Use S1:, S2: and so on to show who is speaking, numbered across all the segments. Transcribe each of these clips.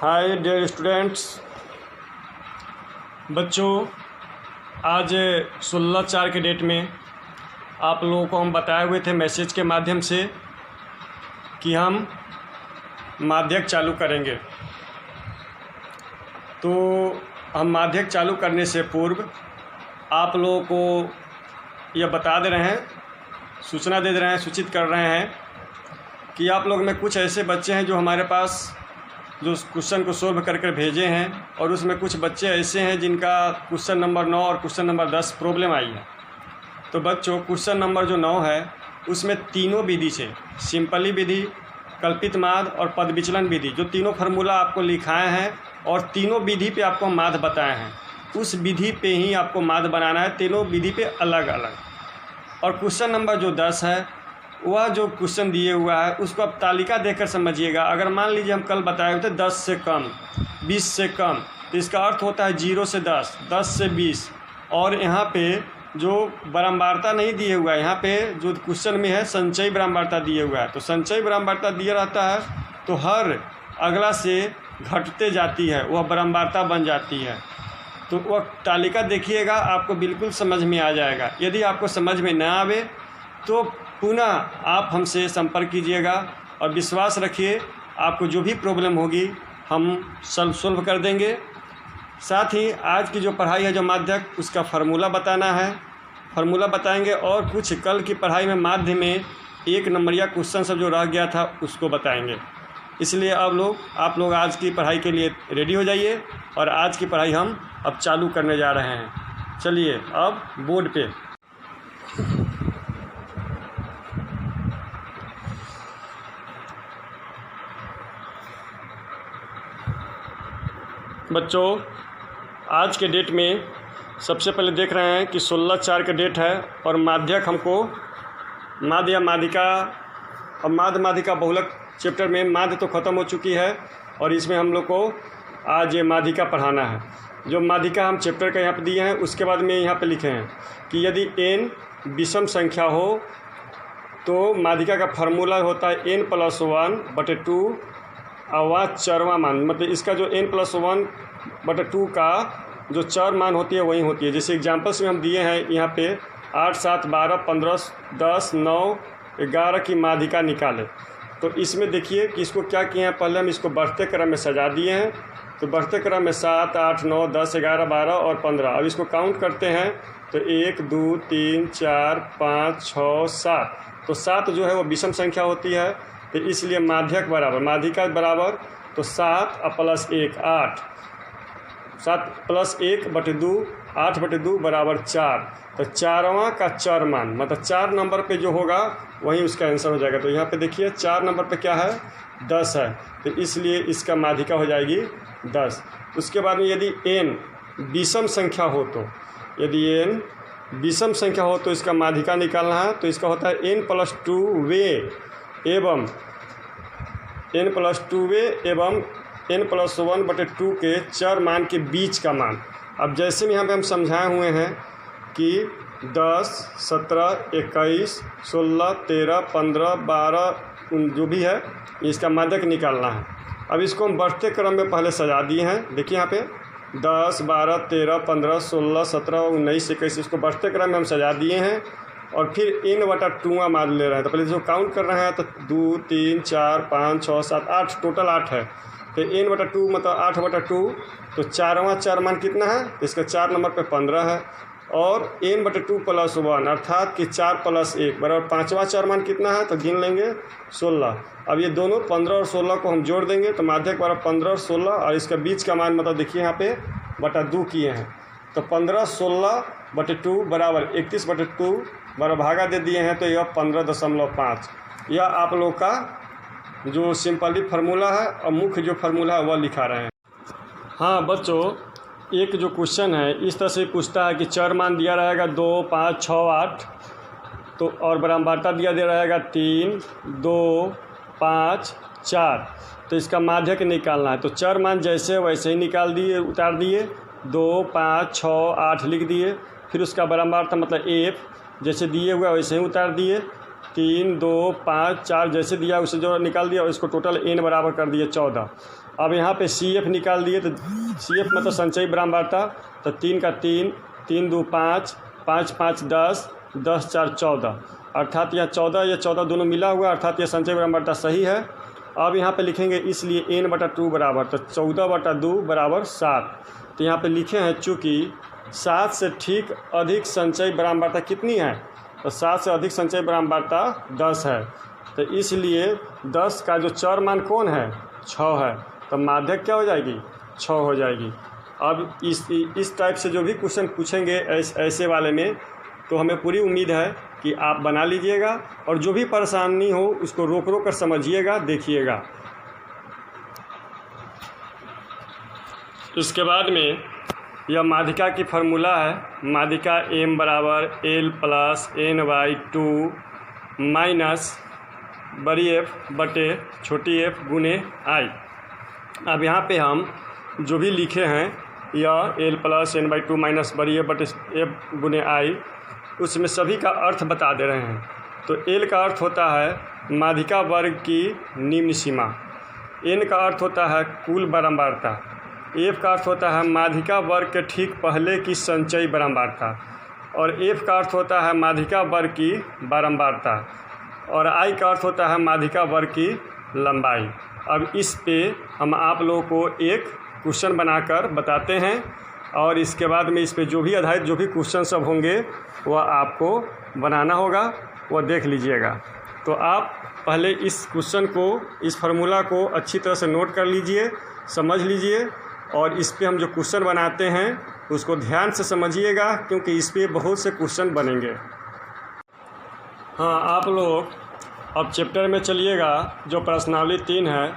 S1: Hi dear students. बच्चों, आज 16/4 के डेट में आप लोगों को हम बताए हुए थे मैसेज के माध्यम से कि हम माध्यक चालू करेंगे। तो हम माध्यक चालू करने से पूर्व आप लोगों को यह बता दे रहे हैं, सूचना दे रहे हैं, सूचित कर रहे हैं कि आप लोग में कुछ ऐसे बच्चे हैं जो हमारे पास जो क्वेश्चन को सोल्व करके भेजे हैं, और उसमें कुछ बच्चे ऐसे हैं जिनका क्वेश्चन नंबर 9 और क्वेश्चन नंबर 10 प्रॉब्लम आई है। तो बच्चों, क्वेश्चन नंबर जो 9 है उसमें तीनों विधि से, सिंपली विधि, कल्पित माध्य और पद विचलन विधि, जो तीनों फार्मूला आपको लिखाए हैं और तीनों विधि पे आपको माध्य बताए हैं, उस विधि पे ही आपको माध्य बनाना है, तीनों विधि पे अलग अलग। और क्वेश्चन नंबर जो 10 है वह जो क्वेश्चन दिए हुआ है उसको आप तालिका देखकर समझिएगा। अगर मान लीजिए हम कल बताए हुए थे 10 से कम, 20 से कम, तो इसका अर्थ होता है 0 से 10, 10 से 20। और यहाँ पे जो बारंबारता नहीं दिए हुआ है, यहाँ पे जो क्वेश्चन में है संचयी बारंबारता दिए हुआ है, तो संचयी बारंबारता दिया रहता है तो हर अगला से घटते जाती है, वह बारंबारता बन जाती है। तो वह तालिका देखिएगा, आपको बिल्कुल समझ में आ जाएगा। यदि आपको समझ में ना आवे तो पुनः आप हमसे संपर्क कीजिएगा और विश्वास रखिए, आपको जो भी प्रॉब्लम होगी हम सॉल्व कर देंगे। साथ ही आज की जो पढ़ाई है जो माध्यक, उसका फार्मूला बताना है, फार्मूला बताएंगे, और कुछ कल की पढ़ाई में माध्य में 1 नंबरिया क्वेश्चन सब जो रह गया था उसको बताएंगे। इसलिए आप लोग आज की पढ़ाई के लिए रेडी हो जाइए, और आज की पढ़ाई हम अब चालू करने जा रहे हैं। चलिए अब बोर्ड पे बच्चों, आज के डेट में सबसे पहले देख रहे हैं कि 16/4 का डेट है, और माध्यक हमको माध्य या माध्यिका, और माध्य माध्यिका बहुलक चैप्टर में माध्य तो ख़त्म हो चुकी है, और इसमें हम लोग को आज ये माध्यिका पढ़ाना है। जो माध्यिका हम चैप्टर का यहाँ पे दिए हैं, उसके बाद में यहाँ पे लिखे हैं कि यदि n विषम संख्या हो तो माध्यिका का फार्मूला होता है n+1/2 अवा चरवा मान, मतलब इसका जो n+1/2 का जो चर मान होती है वही होती है। जैसे एग्जांपल्स में हम दिए हैं यहाँ पे 8, 7, 12, 15, 10, 9, 11 की माध्यिका निकाले। तो इसमें देखिए कि इसको क्या किए हैं, पहले हम इसको बढ़ते क्रम में सजा दिए हैं। तो बढ़ते क्रम में 7, 8, 9, 10, 11, 12 और 15। अब इसको काउंट करते हैं तो 1, 2, 3, 4, 5, 6, 7। तो 7 जो है वो विषम संख्या होती है, तो इसलिए माध्यक बराबर, माध्यिका बराबर, तो 7 + 1 8, 7 + 1/2, 8/2 बराबर 4। तो 4वां का चर मान, मतलब 4 नंबर पे जो होगा वही उसका आंसर हो जाएगा। तो यहाँ पे देखिए 4 नंबर पे क्या है, 10 है, तो इसलिए इसका माध्यिका हो जाएगी 10। उसके बाद में यदि n विषम संख्या हो तो, यदि n विषम संख्या हो तो इसका माध्यिका निकालना है। तो इसका होता है n+2 एवं n+1/2 के चर मान के बीच का मान। अब जैसे में यहाँ पे हम समझाए हुए हैं कि 10, 17, 21, 16, 13, 15, 12 जो भी है, इसका माध्यक निकालना है। अब इसको हम बढ़ते क्रम में पहले सजा दिए हैं। देखिए यहाँ पे 10, 12, 13, 15, 16, 17, 19, 21, इसको बढ़ते क्रम में हम सजा दिए हैं, और फिर n/2 मान ले रहे हैं। तो पहले जो काउंट कर रहे हैं तो 2, 3, 4, 5, 6, 7, 8, टोटल 8 है। तो n/2 मतलब 8/2, तो 4वां चर मान कितना है, तो इसका 4 नंबर पे 15 है, और n/2 + 1 अर्थात कि 4 + 1 बराबर 5वां चर मान कितना है, तो गिन लेंगे 16। अब ये दोनों 15 और 16 को हम जोड़ देंगे तो माध्यक बराबर 15 और 16, और इसका बीच का मान मतलब देखिए यहाँ पे /2 किए हैं। तो 15 16/2 बराबर 31/2 बराबर भागा दे दिए हैं, तो यह 15.5। यह आप लोग का जो सिंपली फार्मूला है, और मुख्य जो फार्मूला है वह लिखा रहे हैं। हाँ बच्चों, एक जो क्वेश्चन है इस तरह से पूछता है कि चर मान दिया रहेगा 2, 5, 6, 8, तो और बारंबारता दिया दे रहेगा 3, 2, 5, 4। तो इसका माध्यक निकालना है। तो चर मान जैसे वैसे ही निकाल दिए, उतार दिए, 2, 5, 6, 8 लिख दिए। फिर उसका बारंबारता मतलब f जैसे दिए हुआ वैसे ही उतार दिए, 3, 2, 5, 4 जैसे दिया उसे जो निकाल दिया, और इसको टोटल n बराबर कर दिए 14। अब यहाँ पे CF निकाल दिए, तो CF मतलब संचयी बारंबारता, तो 3 का 3, 3 2 5, 5 5 10, 10 4 14, अर्थात यह 14 दोनों मिला हुआ, अर्थात यह संचयी बारंबारता सही है। अब यहाँ पे लिखेंगे इसलिए n/2 बराबर, तो 14/2 बराबर 7। तो यहाँ पे लिखे हैं चूँकि 7 से ठीक अधिक संचयी बारंबारता कितनी है, तो 7 से अधिक संचयी बारंबारता 10 है, तो इसलिए 10 का जो चर मान कौन है, 6 है, तो माध्यक क्या हो जाएगी, 6 हो जाएगी। अब इस टाइप से जो भी क्वेश्चन पूछेंगे ऐसे वाले में, तो हमें पूरी उम्मीद है कि आप बना लीजिएगा, और जो भी परेशानी हो उसको रोक कर समझिएगा, देखिएगा। इसके बाद में यह माध्यिका की फार्मूला है, माध्यिका m बराबर L प्लस n/2 माइनस बड़ी f बटे छोटी f गुने i। अब यहाँ पे हम जो भी लिखे हैं यह L प्लस n/2 माइनस बड़ी f बटे f गुने i, उसमें सभी का अर्थ बता दे रहे हैं। तो L का अर्थ होता है माध्यिका वर्ग की निम्न सीमा, N का अर्थ होता है कुल बारंबारता, F का अर्थ होता है माध्यिका वर्ग के ठीक पहले की संचयी बारंबारता, और F का अर्थ होता है माध्यिका वर्ग की बारंबारता, और I का अर्थ होता है माध्यिका वर्ग की लंबाई। अब इस पे हम आप लोगों को एक क्वेश्चन बनाकर बताते हैं, और इसके बाद में इस पे जो भी आधारित जो भी क्वेश्चन सब होंगे वह आपको बनाना होगा, वह देख लीजिएगा। तो आप पहले इस क्वेश्चन को, इस फार्मूला को अच्छी तरह से नोट कर लीजिए, समझ लीजिए, और इस पे हम जो क्वेश्चन बनाते हैं उसको ध्यान से समझिएगा, क्योंकि इस पे बहुत से क्वेश्चन बनेंगे। हाँ, आप लोग अब चैप्टर में चलिएगा। जो प्रश्नावली 3 है,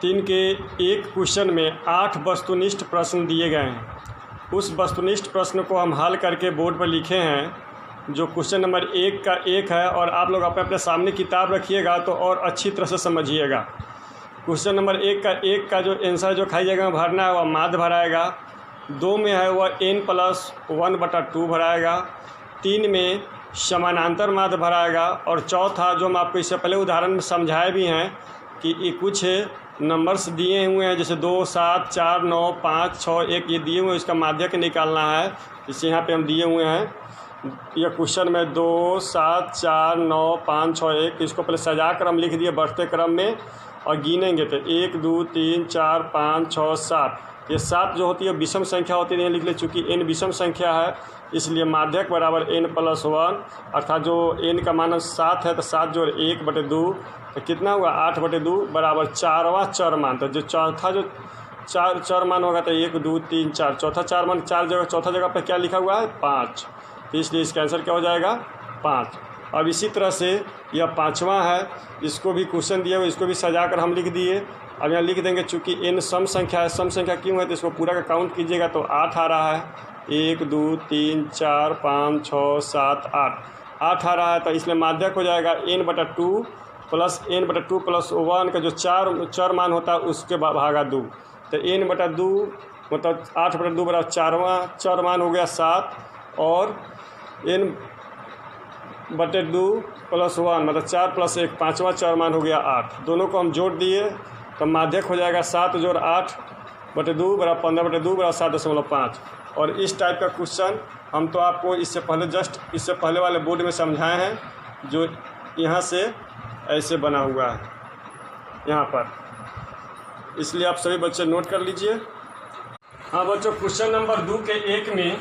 S1: 3 के एक क्वेश्चन में 8 वस्तुनिष्ठ प्रश्न दिए गए हैं। उस वस्तुनिष्ठ प्रश्न को हम हल करके बोर्ड पर लिखे हैं। जो क्वेश्चन नंबर 1 का 1 है, और आप लोग अपने सामने किताब रखिएगा तो और अच्छी तरह से समझिएगा। क्वेश्चन नंबर 1 का जो आंसर जो खाई जगह में भरना है वह माध्य भराएगा। 2 में है वह n+1/2 भराएगा। 3 में समानांतर माध्य भराएगा। और चौथा जो हम आपको इससे पहले उदाहरण में समझाए भी हैं कि ये कुछ नंबर्स दिए हुए हैं, जैसे 2 7 4 9 5 6 1 ये दिए हुए हैं, इसका माध्यक निकालना है। इसे यहाँ पे हम दिए हुए हैं। यह क्वेश्चन में 2 7 4 9 5 6 1, इसको पहले सजा कर हम लिख दिए बढ़ते क्रम में, और गिनेंगे तो 1 2 3 4 5 6 7। ये 7 जो होती है विषम संख्या होती है, लिख ले। चूँकि n विषम संख्या है इसलिए माध्यक बराबर n+1, अर्थात जो n का मान 7 है तो 7 जोड़ 1/2, तो कितना हुआ 8/2 बराबर 4वां चर मान। तो जो चौथा जो चर मान होगा तो 1 2 3 4, चौथा चार मान 4 जगह, चौथा जगह पर क्या लिखा हुआ है 5, तो इसलिए इसका आंसर क्या हो जाएगा 5। अब इसी तरह से यह 5वां है, इसको भी क्वेश्चन दिया हुआ, इसको भी सजा कर हम लिख दिए। अब यहाँ लिख देंगे, चूँकि n सम संख्या है, सम संख्या क्यों है तो इसको पूरा का काउंट कीजिएगा तो 8 आ रहा है। 1 2 3 4 5 6 7 8 आ रहा है, तो इसलिए माध्यक हो जाएगा n/2 प्लस n/2 + 1 का जो चर मान होता है उसके भागा 2, तो n/2 मतलब 8/2 बराबर 4वां चर मान हो गया 7, और n/2 + 1 मतलब 4 + 1 5वां चर मान हो गया 8। दोनों को हम जोड़ दिए तो माध्यक हो जाएगा 7 जोड़ 8/2 बराबर 15/2 बराबर 7.5। और इस टाइप का क्वेश्चन हम तो आपको इससे पहले वाले बोर्ड में समझाए हैं, जो यहाँ से ऐसे बना हुआ है यहाँ पर, इसलिए आप सभी बच्चे नोट कर लीजिए। हाँ बच्चों, क्वेश्चन नंबर 2 के 1 में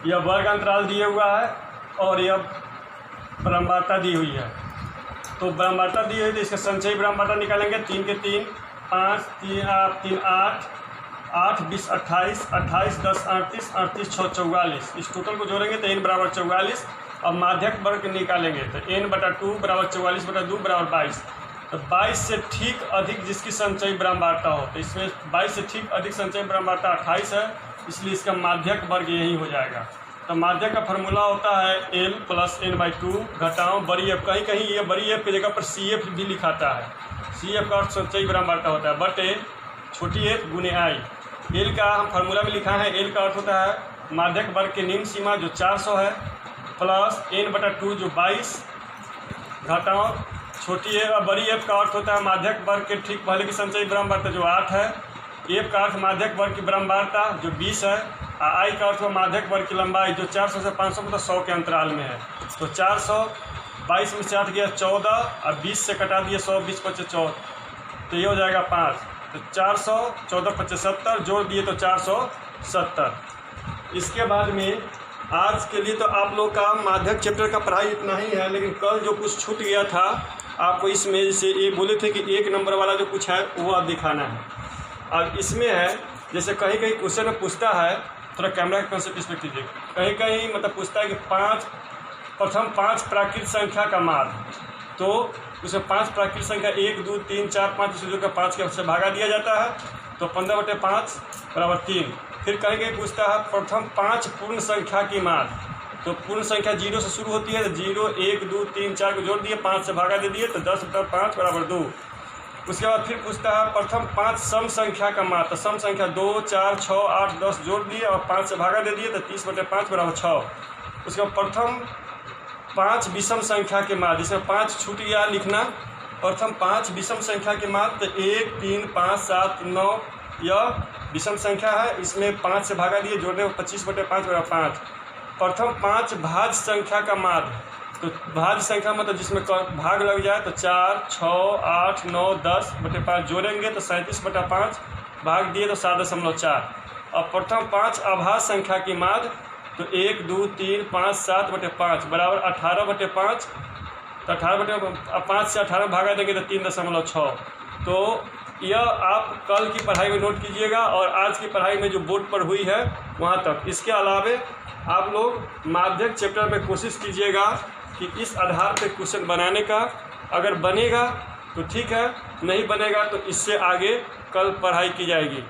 S1: यह वर्ग अंतराल दिया हुआ है और यह बारंबारता दी हुई है। तो बारंबारता दी हुई है तो इसका संचयी बारंबारता निकालेंगे। 3 के 3 5 3 8 8 20 28 28 10 38 38 6 44, इस टोटल को जोड़ेंगे तो n बराबर 44। अब माध्यक वर्ग निकालेंगे तो n/2 बराबर 44/2 बराबर 22। तो 22 से ठीक अधिक जिसकी संचयी बारंबारता हो, तो इसमें 22 से ठीक अधिक संचयी बारंबारता 28 है, इसलिए इसका माध्यक वर्ग यही हो जाएगा। तो माध्यक का फार्मूला होता है L + n/2 घटाओ बड़ी f, कहीं कहीं ये बड़ी f की जगह पर CF भी लिखाता है। CF का अर्थ संचयी बारंबारता होता है बटे छोटी f गुने i। L का हम फार्मूला में लिखा है, L का अर्थ होता है माध्यक वर्ग की निम्न सीमा जो 400 है, प्लस n/2 जो 22 घटाओ छोटी एफ और बड़ी एफ का अर्थ होता है माध्यक वर्ग के ठीक पहले की संचयी ब्रह्मवार्ता जो 8 है। एफ का अर्थ माध्यक वर्ग की ब्रह्मवार्ता जो 20 है। आई का अर्थ माध्यक वर्ग की लंबाई जो 400 से 500 मतलब 100 के अंतराल में है। तो 400 22 में से 8 गया 14 और 20 से कटा दिए 100 20 25 14 तो ये हो जाएगा 5। तो 400 14 25 70 जोड़ दिए तो 470। इसके बाद में आज के लिए तो आप लोग का माध्यक चैप्टर का पढ़ाई इतना ही है, लेकिन कल जो कुछ छूट गया था आपको इसमें जैसे ये बोले थे कि 1 नंबर वाला जो कुछ है वो आप दिखाना है। अब इसमें है जैसे कहीं कहीं क्वेश्चन में पूछता है, थोड़ा कैमरा के कॉन्सेप्ट इस पर कीजिए, कहीं कहीं मतलब पूछता है कि प्रथम 5 प्राकृत संख्या का माध्य, तो उसे 5 प्राकृत संख्या 1 2 3 4 5 जो का 5 के से भागा दिया जाता है तो 15/5 बराबर 3। फिर कहीं कहीं पूछता है प्रथम 5 पूर्ण संख्या की माध्य, तो पूर्ण संख्या 0 से शुरू होती है तो 0 1 2 3 4 को जोड़ दिए 5 से भागा दे दिए तो 10/5 बराबर 2। उसके बाद फिर पूछता है प्रथम 5 सम संख्या का माध्य, तो सम संख्या 2 4 6 8 10 जोड़ दिए और 5 से भागा दे दिए तो 30/5 बराबर 6। उसके बाद प्रथम 5 विषम संख्या के माध्य, जिसमें 5 छूट गया लिखना, प्रथम 5 विषम संख्या के माध्य तो 1 3 5 7 9 यह विषम संख्या है, इसमें 5 से भागा दिए जोड़ने में 25/5 बराबर 5। प्रथम 5 भाज्य संख्या का माध्य, तो भाज्य संख्या मतलब जिसमें भाग लग जाए तो 4 6 8 9 10/5 जोड़ेंगे तो 37/5 भाग दिए तो 7.4। और प्रथम 5 अभाज्य संख्या की माध्य तो 1 2 3 5 7/5 बराबर 18/5। तो 18/5 से 18 भागा देंगे तो 3.6। तो यह आप कल की पढ़ाई में नोट कीजिएगा और आज की पढ़ाई में जो बोर्ड पर हुई है वहाँ तक। इसके अलावे आप लोग माध्यक चैप्टर में कोशिश कीजिएगा कि इस आधार पर क्वेश्चन बनाने का, अगर बनेगा तो ठीक है, नहीं बनेगा तो इससे आगे कल पढ़ाई की जाएगी।